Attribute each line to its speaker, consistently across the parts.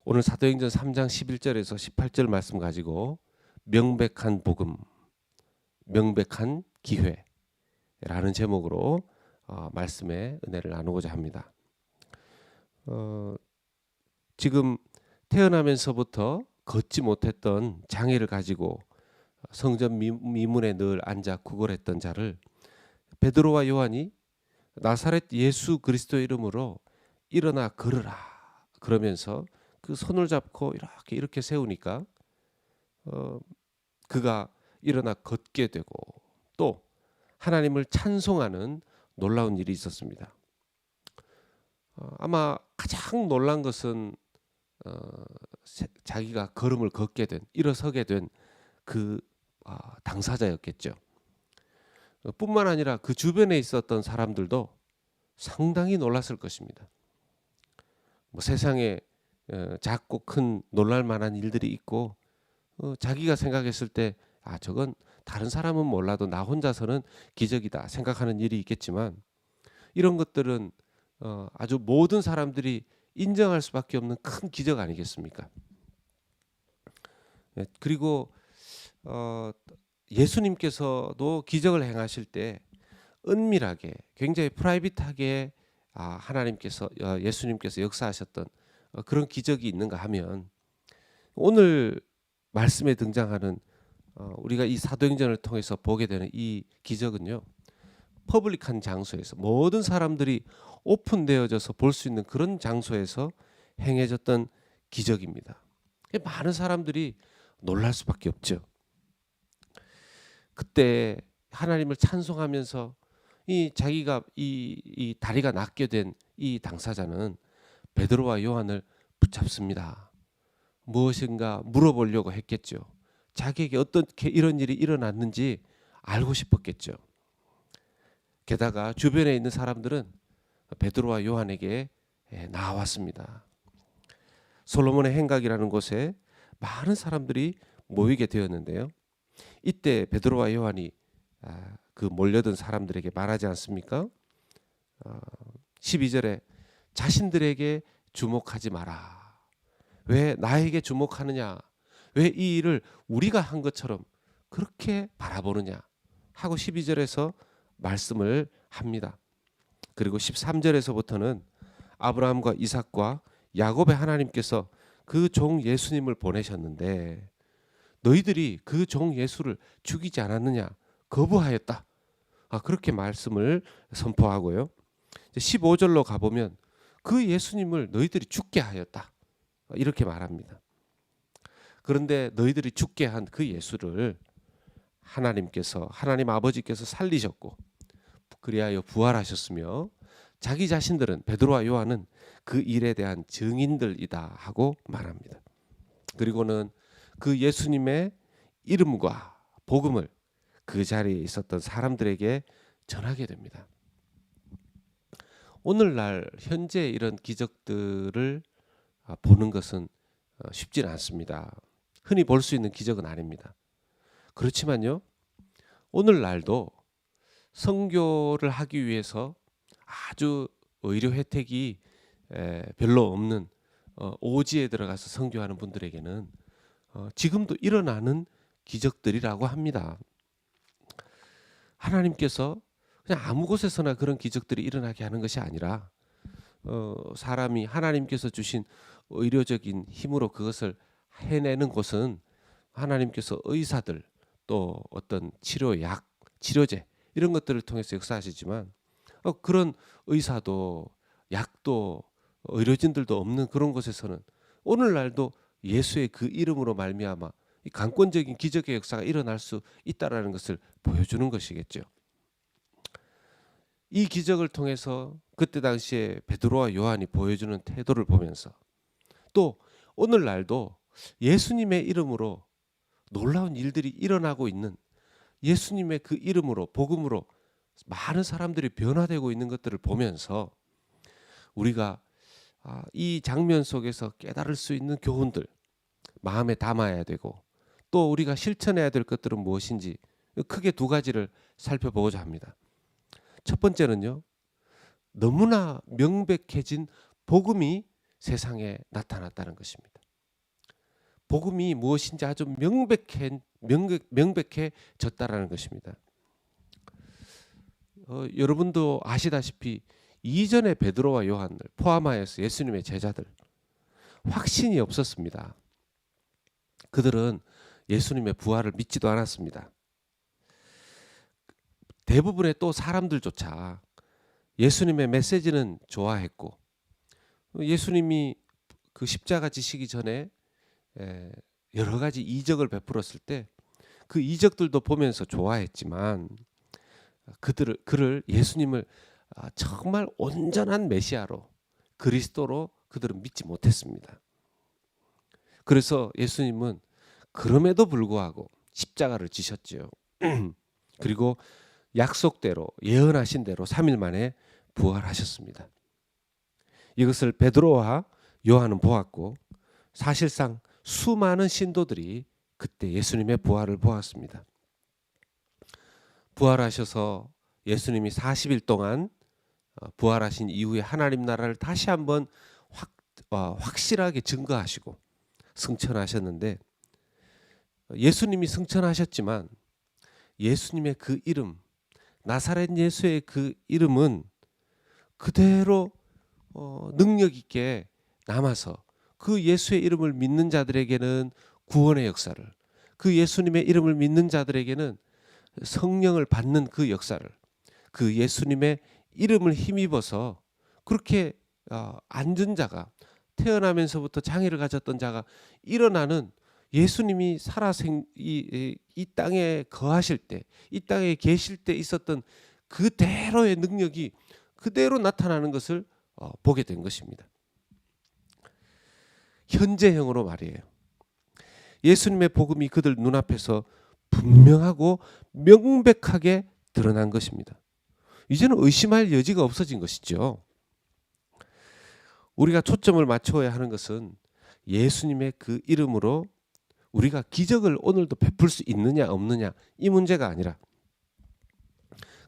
Speaker 1: 오늘 사도행전 3장 11절에서 18절 말씀 가지고 명백한 복음, 명백한 기회라는 제목으로 말씀의 은혜를 나누고자 합니다. 지금 태어나면서부터 걷지 못했던 장애를 가지고 성전 미문에 늘 앉아 구걸했던 자를 베드로와 요한이 나사렛 예수 그리스도의 이름으로 일어나 걸으라 그러면서 그 손을 잡고 이렇게 세우니까 그가 일어나 걷게 되고 또 하나님을 찬송하는 놀라운 일이 있었습니다. 아마 가장 놀란 것은 자기가 걸음을 걷게 된, 일어서게 된 그 당사자였겠죠. 뿐만 아니라 그 주변에 있었던 사람들도 상당히 놀랐을 것입니다. 세상에 작고 큰 놀랄 만한 일들이 있고 자기가 생각했을 때 저건 다른 사람은 몰라도 나 혼자서는 기적이다 생각하는 일이 있겠지만 이런 것들은 아주 모든 사람들이 인정할 수밖에 없는 큰 기적 아니겠습니까? 그리고 예수님께서도 기적을 행하실 때 은밀하게 굉장히 프라이빗하게 하나님께서 예수님께서 역사하셨던 그런 기적이 있는가 하면 오늘 말씀에 등장하는 우리가 이 사도행전을 통해서 보게 되는 이 기적은요, 퍼블릭한 장소에서 모든 사람들이 오픈되어져서 볼 수 있는 그런 장소에서 행해졌던 기적입니다. 많은 사람들이 놀랄 수밖에 없죠. 그때 하나님을 찬송하면서 자기가 이 다리가 낫게 된 이 당사자는 베드로와 요한을 붙잡습니다. 무엇인가 물어보려고 했겠죠. 자기에게 어떻게 이런 일이 일어났는지 알고 싶었겠죠. 게다가 주변에 있는 사람들은 베드로와 요한에게 나왔습니다. 솔로몬의 행각이라는 곳에 많은 사람들이 모이게 되었는데요. 이때 베드로와 요한이 그 몰려든 사람들에게 말하지 않습니까? 12절에 자신들에게 주목하지 마라. 왜 나에게 주목하느냐? 왜 이 일을 우리가 한 것처럼 그렇게 바라보느냐? 하고 12절에서 말씀을 합니다. 그리고 13절에서부터는 아브라함과 이삭과 야곱의 하나님께서 그 종 예수님을 보내셨는데 너희들이 그 종 예수를 죽이지 않았느냐? 거부하였다. 그렇게 말씀을 선포하고요. 15절로 가보면 그 예수님을 너희들이 죽게 하였다. 이렇게 말합니다. 그런데 너희들이 죽게 한 그 예수를 하나님 아버지께서 살리셨고 그리하여 부활하셨으며 자기 자신들은 베드로와 요한은 그 일에 대한 증인들이다 하고 말합니다. 그리고는 그 예수님의 이름과 복음을 그 자리에 있었던 사람들에게 전하게 됩니다. 오늘날 현재 이런 기적들을 보는 것은 쉽지는 않습니다. 흔히 볼 수 있는 기적은 아닙니다. 그렇지만요, 오늘날도 선교를 하기 위해서 아주 의료 혜택이 별로 없는 오지에 들어가서 선교하는 분들에게는 지금도 일어나는 기적들이라고 합니다. 하나님께서 그냥 아무 곳에서나 그런 기적들이 일어나게 하는 것이 아니라 사람이 하나님께서 주신 의료적인 힘으로 그것을 해내는 곳은 하나님께서 의사들 또 어떤 치료약, 치료제 이런 것들을 통해서 역사하시지만 그런 의사도 약도 의료진들도 없는 그런 곳에서는 오늘날도 예수의 그 이름으로 말미암아 이 강권적인 기적의 역사가 일어날 수 있다라는 것을 보여주는 것이겠죠. 이 기적을 통해서 그때 당시에 베드로와 요한이 보여주는 태도를 보면서 또 오늘날도 예수님의 이름으로 놀라운 일들이 일어나고 있는 예수님의 그 이름으로 복음으로 많은 사람들이 변화되고 있는 것들을 보면서 우리가 이 장면 속에서 깨달을 수 있는 교훈들 마음에 담아야 되고 또 우리가 실천해야 될 것들은 무엇인지 크게 두 가지를 살펴보고자 합니다. 첫 번째는요, 너무나 명백해진 복음이 세상에 나타났다는 것입니다. 복음이 무엇인지 아주 명백해졌다라는 것입니다. 여러분도 아시다시피 이전에 베드로와 요한을 포함하여서 예수님의 제자들 확신이 없었습니다. 그들은 예수님의 부활을 믿지도 않았습니다. 대부분의 또 사람들조차 예수님의 메시지는 좋아했고 예수님이 그 십자가 지시기 전에 여러 가지 이적을 베풀었을 때 그 이적들도 보면서 좋아했지만 그를 예수님을 정말 온전한 메시아로 그리스도로 그들은 믿지 못했습니다. 그래서 예수님은 그럼에도 불구하고 십자가를 지셨지요. 그리고 약속대로 예언하신 대로 3일 만에 부활하셨습니다. 이것을 베드로와 요한은 보았고 사실상 수많은 신도들이 그때 예수님의 부활을 보았습니다. 부활하셔서 예수님이 40일 동안 부활하신 이후에 하나님 나라를 다시 한번 확실하게 증거하시고 승천하셨는데 예수님이 승천하셨지만 예수님의 그 이름 나사렛 예수의 그 이름은 그대로 능력 있게 남아서 그 예수의 이름을 믿는 자들에게는 구원의 역사를 그 예수님의 이름을 믿는 자들에게는 성령을 받는 그 역사를 그 예수님의 이름을 힘입어서 그렇게 앉은 자가 태어나면서부터 장애를 가졌던 자가 일어나는 예수님이 이 땅에 거하실 때 이 땅에 계실 때 있었던 그대로의 능력이 그대로 나타나는 것을 보게 된 것입니다. 현재형으로 말이에요. 예수님의 복음이 그들 눈앞에서 분명하고 명백하게 드러난 것입니다. 이제는 의심할 여지가 없어진 것이죠. 우리가 초점을 맞춰야 하는 것은 예수님의 그 이름으로 우리가 기적을 오늘도 베풀 수 있느냐 없느냐 이 문제가 아니라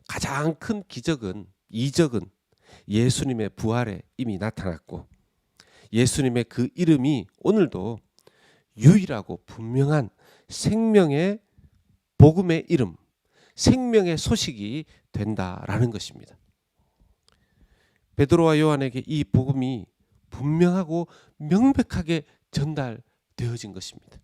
Speaker 1: 가장 큰 이적은 예수님의 부활에 이미 나타났고 예수님의 그 이름이 오늘도 유일하고 분명한 생명의 복음의 이름, 생명의 소식이 된다라는 것입니다. 베드로와 요한에게 이 복음이 분명하고 명백하게 전달되어진 것입니다.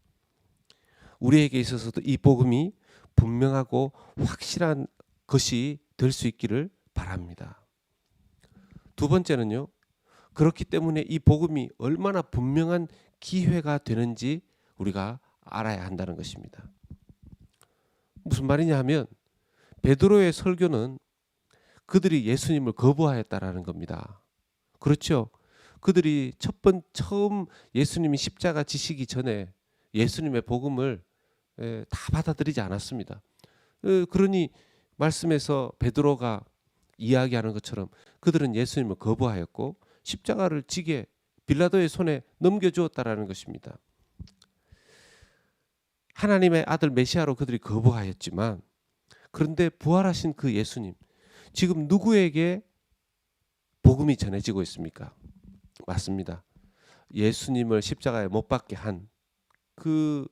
Speaker 1: 우리에게 있어서도 이 복음이 분명하고 확실한 것이 될 수 있기를 바랍니다. 두 번째는요. 그렇기 때문에 이 복음이 얼마나 분명한 기회가 되는지 우리가 알아야 한다는 것입니다. 무슨 말이냐 하면 베드로의 설교는 그들이 예수님을 거부하였다라는 겁니다. 그렇죠? 그들이 처음 예수님이 십자가 지시기 전에 예수님의 복음을 다 받아들이지 않았습니다. 그러니 말씀에서 베드로가 이야기하는 것처럼 그들은 예수님을 거부하였고 십자가를 지게 빌라도의 손에 넘겨주었다라는 것입니다. 하나님의 아들 메시아로 그들이 거부하였지만 그런데 부활하신 그 예수님 지금 누구에게 복음이 전해지고 있습니까? 맞습니다. 예수님을 십자가에 못 박게 한 그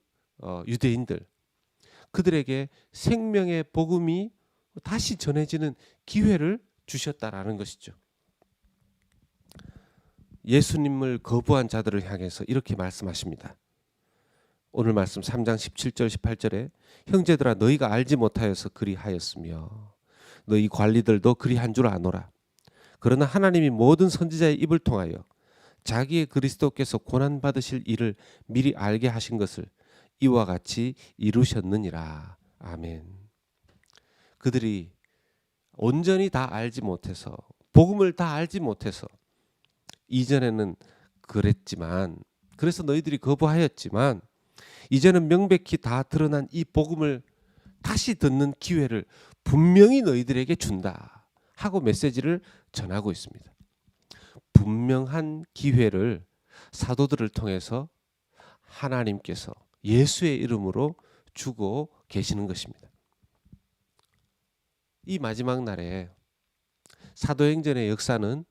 Speaker 1: 유대인들 그들에게 생명의 복음이 다시 전해지는 기회를 주셨다라는 것이죠. 예수님을 거부한 자들을 향해서 이렇게 말씀하십니다. 오늘 말씀 3장 17절 18절에 형제들아 너희가 알지 못하여서 그리하였으며 너희 관리들도 그리한 줄 아노라. 그러나 하나님이 모든 선지자의 입을 통하여 자기의 그리스도께서 고난 받으실 일을 미리 알게 하신 것을 이와 같이 이루셨느니라. 아멘. 그들이 온전히 다 알지 못해서 복음을 다 알지 못해서 이전에는 그랬지만 그래서 너희들이 거부하였지만 이제는 명백히 다 드러난 이 복음을 다시 듣는 기회를 분명히 너희들에게 준다 하고 메시지를 전하고 있습니다. 분명한 기회를 사도들을 통해서 하나님께서 예수의 이름으로 주고 계시는 것입니다. 이 마지막 날에 사도행전의 역사는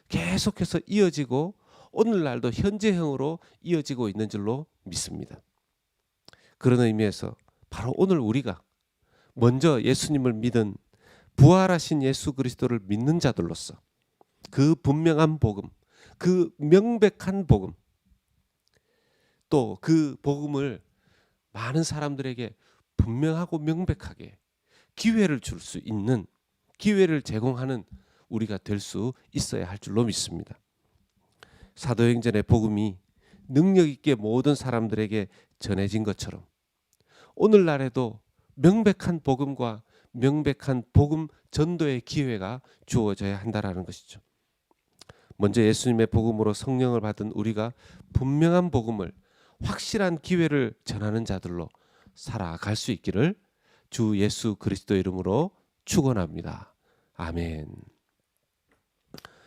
Speaker 1: 계속해서 이어지고 오늘날도 현재형으로 이어지고 있는 줄로 믿습니다. 그런 의미에서 바로 오늘 우리가 먼저 예수님을 믿은 부활하신 예수 그리스도를 믿는 자들로서 그 분명한 복음, 그 명백한 복음, 또 그 복음을 많은 사람들에게 분명하고 명백하게 기회를 줄 수 있는, 기회를 제공하는 우리가 될 수 있어야 할 줄로 믿습니다. 사도행전의 복음이 능력 있게 모든 사람들에게 전해진 것처럼 오늘날에도 명백한 복음과 명백한 복음 전도의 기회가 주어져야 한다라는 것이죠. 먼저 예수님의 복음으로 성령을 받은 우리가 분명한 복음을, 확실한 기회를 전하는 자들로 살아갈 수 있기를 주 예수 그리스도 이름으로 축원합니다. 아멘.